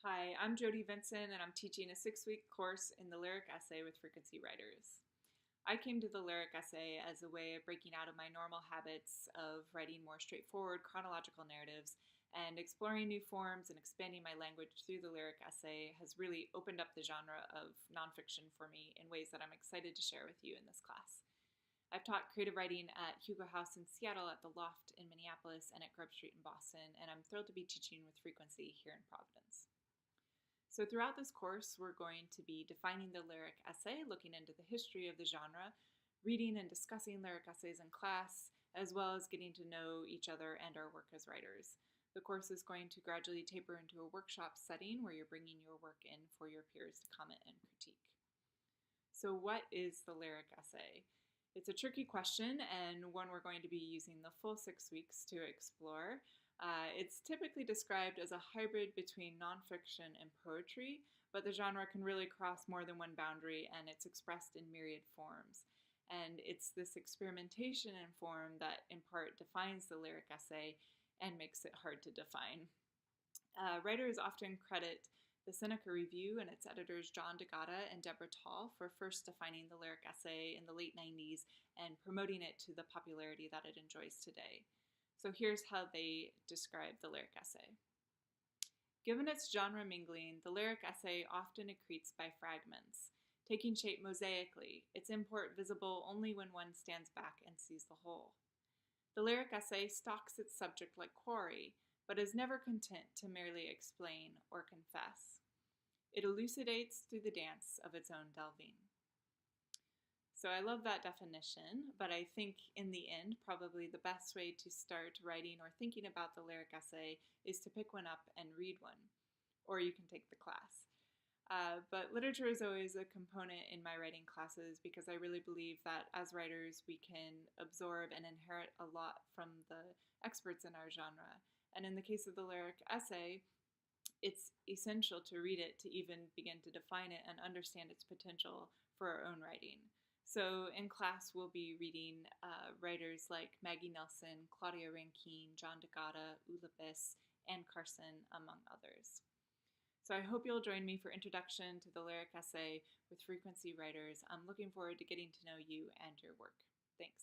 Hi, I'm Jodie Vinson, and I'm teaching a 6-week course in the lyric essay with frequency writers. I came to the lyric essay as a way of breaking out of my normal habits of writing more straightforward chronological narratives, and exploring new forms and expanding my language through the lyric essay has really opened up the genre of nonfiction for me in ways that I'm excited to share with you in this class. I've taught creative writing at Hugo House in Seattle, at the Loft in Minneapolis, and at Grub Street in Boston, and I'm thrilled to be teaching with frequency here in Providence. So throughout this course, we're going to be defining the lyric essay, looking into the history of the genre, reading and discussing lyric essays in class, as well as getting to know each other and our work as writers. The course is going to gradually taper into a workshop setting where you're bringing your work in for your peers to comment and critique. So what is the lyric essay? It's a tricky question, and one we're going to be using the full 6 weeks to explore. It's typically described as a hybrid between nonfiction and poetry, but the genre can really cross more than one boundary, and it's expressed in myriad forms. And it's this experimentation in form that in part defines the lyric essay and makes it hard to define. Writers often credit the Seneca Review and its editors John DeGatta and Deborah Tall for first defining the lyric essay in the late 90s and promoting it to the popularity that it enjoys today. So here's how they describe the lyric essay. Given its genre mingling, the lyric essay often accretes by fragments, taking shape mosaically, its import visible only when one stands back and sees the whole. The lyric essay stalks its subject like quarry, but is never content to merely explain or confess. It elucidates through the dance of its own delving. So I love that definition, but I think in the end, probably the best way to start writing or thinking about the lyric essay is to pick one up and read one, or you can take the class. But literature is always a component in my writing classes because I really believe that as writers we can absorb and inherit a lot from the experts in our genre. And in the case of the lyric essay, it's essential to read it to even begin to define it and understand its potential for our own writing. So in class, we'll be reading writers like Maggie Nelson, Claudia Rankine, John DeGatta, Ulipis, Anne Carson, among others. So I hope you'll join me for Introduction to the Lyric Essay with Frequency Writers. I'm looking forward to getting to know you and your work.